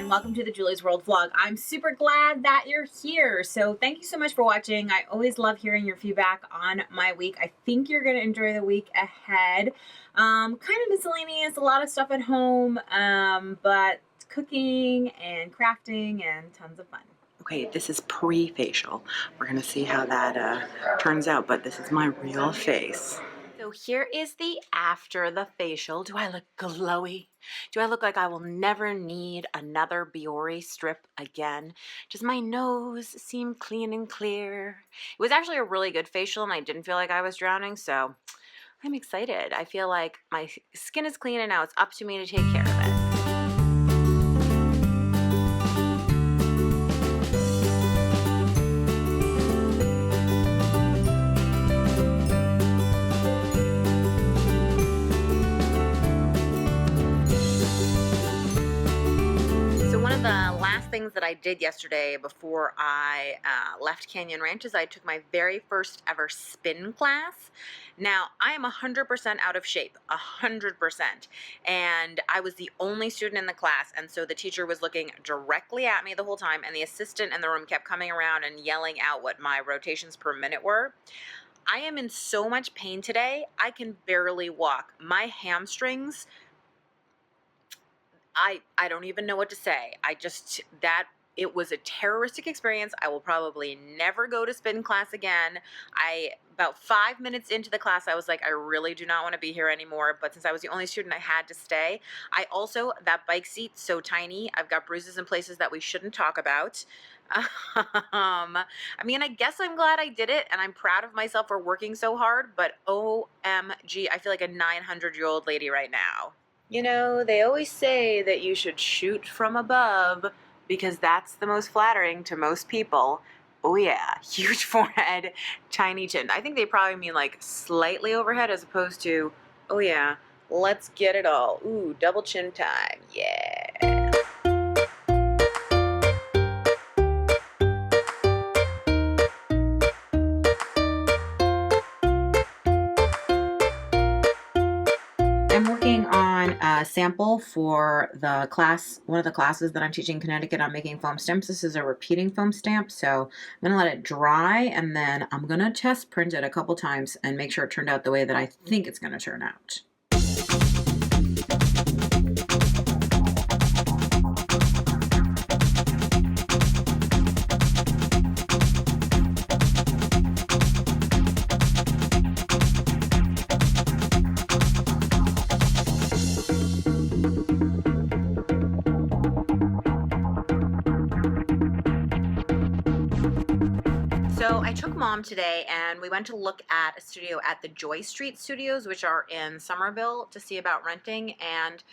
welcome to the Julie's World vlog. I'm super glad that you're here. So thank you so much for watching. I always love hearing your feedback on my week. I think you're going to enjoy the week ahead. Kind of miscellaneous, a lot of stuff at home, but cooking and crafting and tons of fun. Okay, this is pre-facial. We're gonna see how that turns out, but this is my real face. So here is the after the facial. Do I look glowy? Do I look like I will never need another Biore strip again? Does my nose seem clean and clear? It was actually a really good facial and I didn't feel like I was drowning, so I'm excited. I feel like my skin is clean and now it's up to me to take care of it. Things that I did yesterday before I left Canyon Ranch is I took my very first ever spin class. Now I am 100% out of shape, 100%, and I was the only student in the class, and so the teacher was looking directly at me the whole time, and the assistant in the room kept coming around and yelling out what my rotations per minute were. I am in so much pain today, I can barely walk. My hamstrings, I don't even know what to say. It was a terroristic experience. I will probably never go to spin class again. About 5 minutes into the class, I was like, I really do not want to be here anymore. But since I was the only student, I had to stay. That bike seat's so tiny. I've got bruises in places that we shouldn't talk about. I mean, I guess I'm glad I did it, and I'm proud of myself for working so hard, but OMG, I feel like a 900-year-old lady right now. You know, they always say that you should shoot from above because that's the most flattering to most people. Oh yeah, huge forehead, tiny chin. I think they probably mean like slightly overhead as opposed to, oh yeah, let's get it all. Ooh, double chin time, yeah. I'm working on a sample for the class, one of the classes that I'm teaching in Connecticut on making foam stamps. This is a repeating foam stamp, so I'm going to let it dry, and then I'm going to test print it a couple times and make sure it turned out the way that I think it's going to turn out. So I took Mom today and we went to look at a studio at the Joy Street Studios, which are in Somerville, to see about renting. And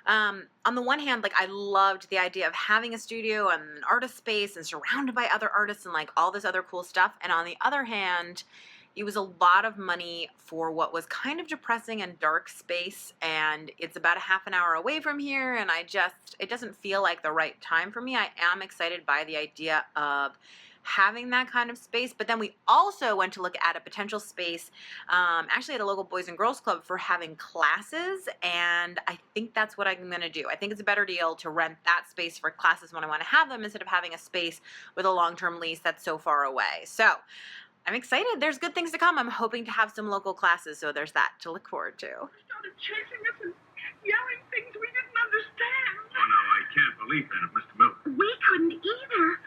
on the one hand, like, I loved the idea of having a studio and an artist space and surrounded by other artists and like all this other cool stuff. And on the other hand, it was a lot of money for what was kind of depressing and dark space, and it's about a half an hour away from here, and it doesn't feel like the right time for me. I am excited by the idea of having that kind of space, but then we also went to look at a potential space actually at a local Boys and Girls Club for having classes, and I think that's what I'm going to do. I think it's a better deal to rent that space for classes when I want to have them instead of having a space with a long-term lease that's so far away. So I'm excited. There's good things to come. I'm hoping to have some local classes, so there's that to look forward to. They started chasing us and yelling things we didn't understand. Oh, no, I can't believe that of Mr. Miller. We couldn't either.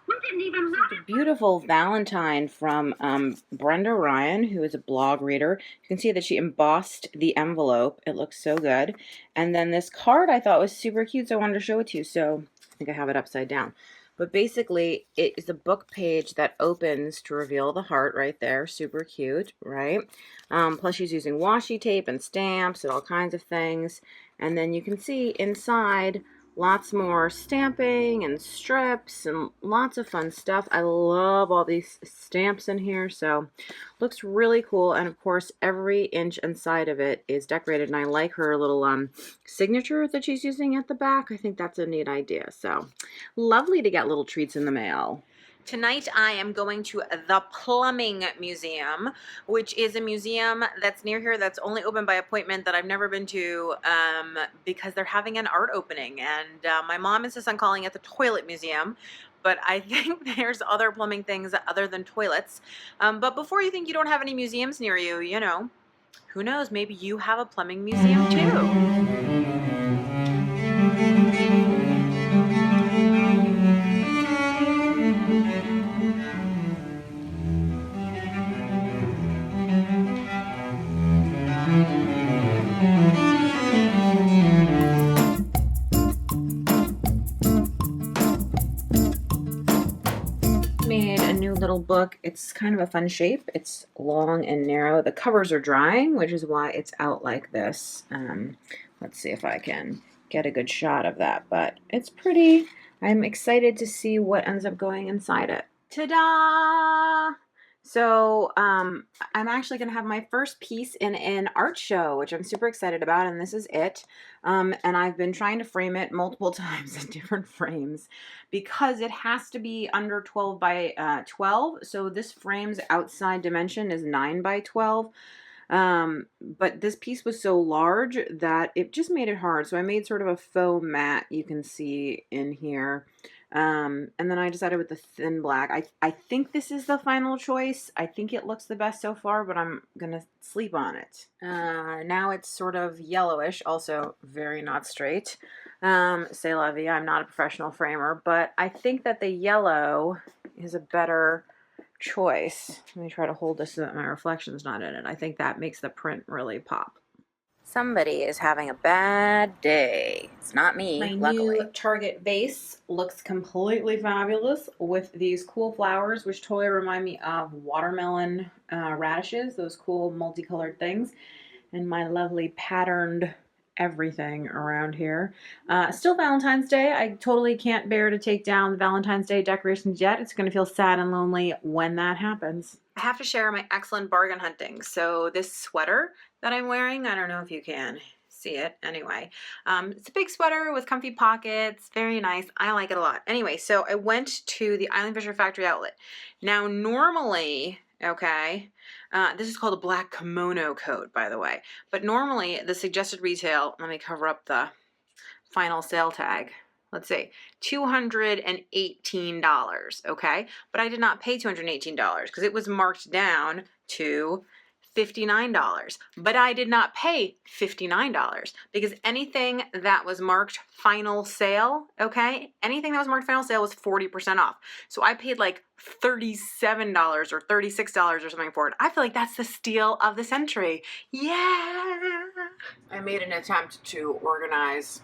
We didn't even know. It's a beautiful Valentine from Brenda Ryan, who is a blog reader. You can see that she embossed the envelope. It looks so good. And then this card I thought was super cute, so I wanted to show it to you. So I think I have it upside down. But basically, it is a book page that opens to reveal the heart right there. Super cute, right? Plus, she's using washi tape and stamps and all kinds of things. And then you can see inside lots more stamping and strips and lots of fun stuff. I love all these stamps in here, so looks really cool. And of course, every inch inside of it is decorated, and I like her little signature that she's using at the back. I think that's a neat idea. So lovely to get little treats in the mail. Tonight I am going to the Plumbing Museum, which is a museum that's near here that's only open by appointment that I've never been to because they're having an art opening. And my mom insists on calling it the Toilet Museum, but I think there's other plumbing things other than toilets. But before you think you don't have any museums near you, you know, who knows, maybe you have a plumbing museum too. Made a new little book. It's kind of a fun shape. It's long and narrow. The covers are drying, which is why it's out like this. Let's see if I can get a good shot of that, but it's pretty. I'm excited to see what ends up going inside it. Ta-da! So I'm actually going to have my first piece in an art show, which I'm super excited about, and this is it. And I've been trying to frame it multiple times in different frames because it has to be under 12 by 12. So this frame's outside dimension is 9 by 12. But this piece was so large that it just made it hard. So I made sort of a faux mat you can see in here. And then I decided with the thin black. I think this is the final choice. I think it looks the best so far, but I'm gonna sleep on it. Now it's sort of yellowish, also very not straight. C'est la vie, I'm not a professional framer, but I think that the yellow is a better choice. Let me try to hold this so that my reflection's not in it. I think that makes the print really pop. Somebody is having a bad day. It's not me, luckily. My new Target vase looks completely fabulous with these cool flowers, which totally remind me of watermelon radishes, those cool multicolored things, and my lovely patterned everything around here. Still Valentine's Day. I totally can't bear to take down the Valentine's Day decorations yet. It's going to feel sad and lonely when that happens. I have to share my excellent bargain hunting. So this sweater that I'm wearing, I don't know if you can see it anyway. It's a big sweater with comfy pockets, very nice. I like it a lot. Anyway, so I went to the Island Fisher Factory outlet. Now normally, okay, this is called a black kimono coat, by the way, but normally the suggested retail, let me cover up the final sale tag. Let's see, $218, okay? But I did not pay $218 because it was marked down to $59. But I did not pay $59 because anything that was marked final sale, okay? Anything that was marked final sale was 40% off. So I paid like $37 or $36 or something for it. I feel like that's the steal of the century. Yeah! I made an attempt to organize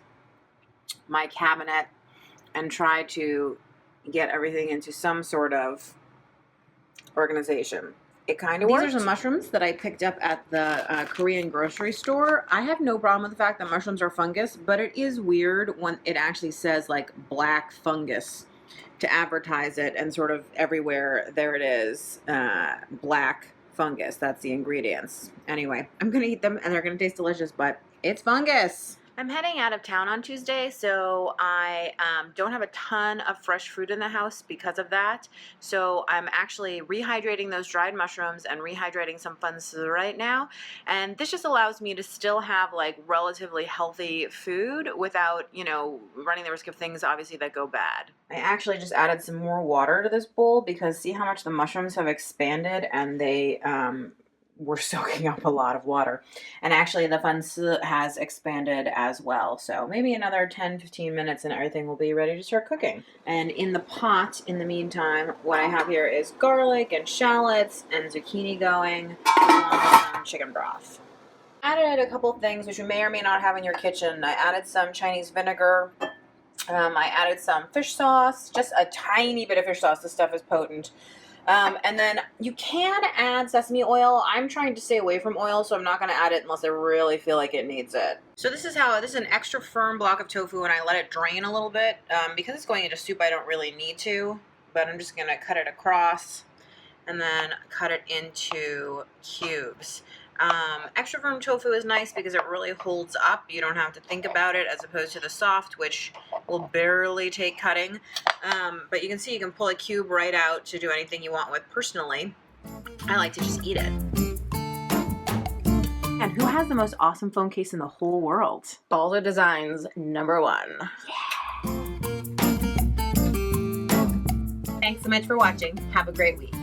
my cabinet and try to get everything into some sort of organization. It kind of worked. These are some mushrooms that I picked up at the Korean grocery store. I have no problem with the fact that mushrooms are fungus, but it is weird when it actually says like black fungus to advertise it, and sort of everywhere there it is, black fungus. That's the ingredients. Anyway, I'm gonna eat them and they're gonna taste delicious, but it's fungus. I'm heading out of town on Tuesday, so I don't have a ton of fresh fruit in the house because of that. So I'm actually rehydrating those dried mushrooms and rehydrating some funsu right now. And this just allows me to still have like relatively healthy food without, you know, running the risk of things obviously that go bad. I actually just added some more water to this bowl because see how much the mushrooms have expanded, and they we're soaking up a lot of water. And actually the funsu has expanded as well. So maybe another 10-15 minutes and everything will be ready to start cooking. And in the pot, in the meantime, what I have here is garlic and shallots and zucchini going, along with some chicken broth. Added a couple things which you may or may not have in your kitchen. I added some Chinese vinegar. I added some fish sauce, just a tiny bit of fish sauce. This stuff is potent. And then you can add sesame oil. I'm trying to stay away from oil, so I'm not going to add it unless I really feel like it needs it. So this is an extra firm block of tofu, and I let it drain a little bit. Because it's going into soup, I don't really need to, but I'm just going to cut it across and then cut it into cubes. Extra firm tofu is nice because it really holds up. You don't have to think about it, as opposed to the soft, which will barely take cutting. But you can see you can pull a cube right out to do anything you want with. Personally, I like to just eat it. And who has the most awesome phone case in the whole world? Balzer Designs #1. Thanks so much for watching. Have a great week.